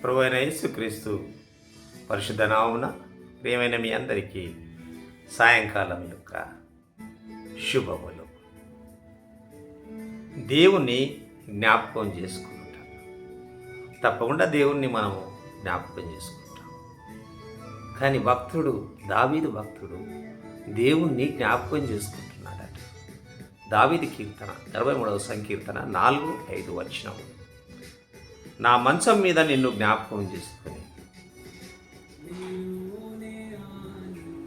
ప్రభువైన యేసుక్రీస్తు పరిశుద్ధ నామమున ప్రియమైన మీ అందరికీ సాయంకాలం యొక్క శుభములు. దేవుణ్ణి జ్ఞాపకం చేసుకుంటాం. తప్పకుండా దేవుణ్ణి మనము జ్ఞాపకం చేసుకుంటాం. కానీ దావీదు భక్తుడు దేవుణ్ణి జ్ఞాపకం చేసుకుంటున్నాడట. దావీదు కీర్తన 23వ సంకీర్తన 4-5 వచనం. నా మంచం మీద నిన్ను జ్ఞాపకం చేసుకుని.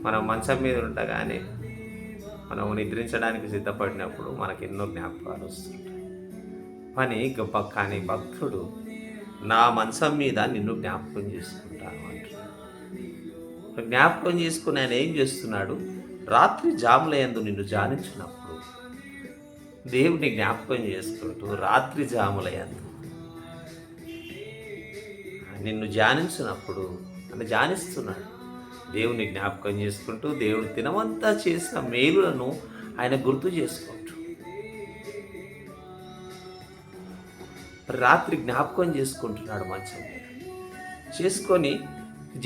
మనం మంచం మీద ఉండగానే మనం నిద్రించడానికి సిద్ధపడినప్పుడు మనకు ఎన్నో జ్ఞాపకాలు వస్తుంటాయి. కానీ భక్తుడు నా మంచం మీద నిన్ను జ్ఞాపకం చేసుకుంటాను అంటున్నాడు. జ్ఞాపకం చేసుకుని ఆయన ఏం చేస్తున్నాడు? రాత్రి జాములయందు నిన్ను ధ్యానించినప్పుడు దేవుని జ్ఞాపకం చేసుకుంటూ రాత్రి జాములయందు నిన్ను ధ్యానించినప్పుడు అని ధ్యానిస్తున్నాడు. దేవుని జ్ఞాపకం చేసుకుంటూ దేవుడు దినమంతా చేసిన మేలులను ఆయన గుర్తు చేసుకుంటూ రాత్రి జ్ఞాపకం చేసుకుంటున్నాడు. మంచం మీద చేసుకొని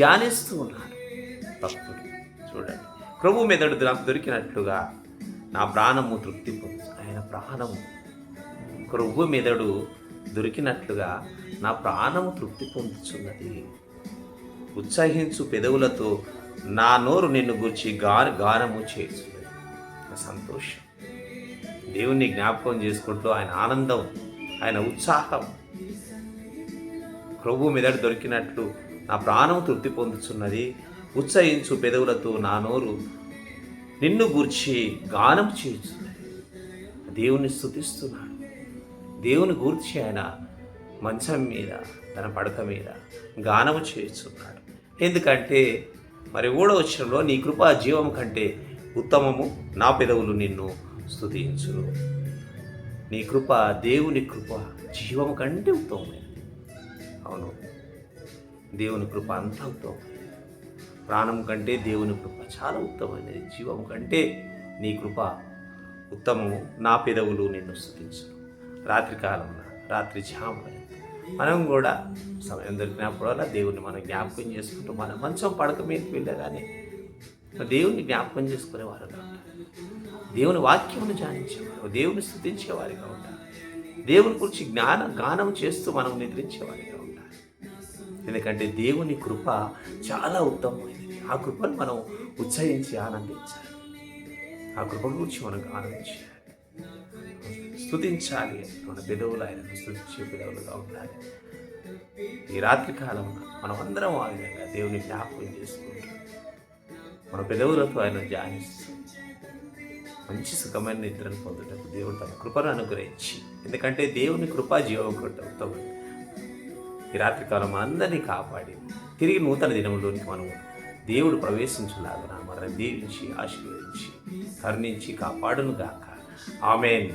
ధ్యానిస్తూ ఉన్నాడు భక్తుడు. చూడండి, ప్రభు మెదడు దొరికినట్లుగా నా ప్రాణము తృప్తి పొందు. ఆయన ప్రాణము ప్రభు మెదడు దొరికినట్లుగా నా ప్రాణము తృప్తి పొందుతున్నది. ఉత్సహించు పెదవులతో నా నోరు నిన్ను గురించి గానము చేస్తున్నది. సంతోషం, దేవుణ్ణి జ్ఞాపకం చేసుకుంటూ ఆయన ఆనందం, ఆయన ఉత్సాహం. ప్రభు మెదడు దొరికినట్లు నా ప్రాణము తృప్తి పొందుతున్నది. ఉత్సహించు పెదవులతో నా నోరు నిన్ను గూర్చి గానం చేస్తున్నది. దేవుని స్తుతిస్తున్నాడు. దేవుని గూర్చి ఆయన మంచం మీద తన పడక మీద గానము చేస్తున్నాడు. ఎందుకంటే 3వ వచనంలో నీ కృప జీవం కంటే ఉత్తమము, నా పెదవులు నిన్ను స్తుతించును. నీ కృప, దేవుని కృప జీవము కంటే ఉత్తమమైనది. అవును, దేవుని కృప అంత ఉత్తమమైనది. ప్రాణం కంటే దేవుని కృప చాలా ఉత్తమమైనది. జీవం కంటే నీ కృప ఉత్తమము, నా పెదవులు నిన్ను స్తుతించును. రాత్రి జామున మనం కూడా సమయం దొరికినప్పుడల్లా దేవుణ్ణి మనం జ్ఞాపకం చేసుకుంటూ మన మంచం పడక మీదకి వెళ్ళగానే దేవుణ్ణి జ్ఞాపకం చేసుకునేవారుగా ఉంటారు. దేవుని వాక్యమును ధ్యానించేవారు, దేవుని స్తుతించేవారిగా ఉంటారు. దేవుని గురించి గానం చేస్తూ మనం నిద్రించేవారిగా ఉంటారు. ఎందుకంటే దేవుని కృప చాలా ఉత్తమమైనది. ఆ కృపను మనం ఉత్సహించి ఆనందించాలి. ఆ కృప గురించి మనం గానం చేయాలి, స్తుతించాలి. మన పెదవులు ఆయనను స్తుతించే పెదవులుగా ఉండాలి. ఈ రాత్రి కాలంలో మనం అందరం ఆ విధంగా దేవుని జ్ఞాపకం చేసుకుంటూ మన పెదవులతో ఆయన ధ్యానిస్తూ మంచి సుఖమైన నిద్రను పొందుటకు దేవుడు తన కృపను అనుగ్రహించి, ఎందుకంటే దేవుని కృపా జీవం ఉత్తమం. ఈ రాత్రి కాలం అందరినీ కాపాడి తిరిగి నూతన దినంలోనికి మనం దేవుడు ప్రవేశించలాగా మనల్ని దీవించి ఆశీర్వదించి కరుణించి కాపాడును గాక. ఆమేన్.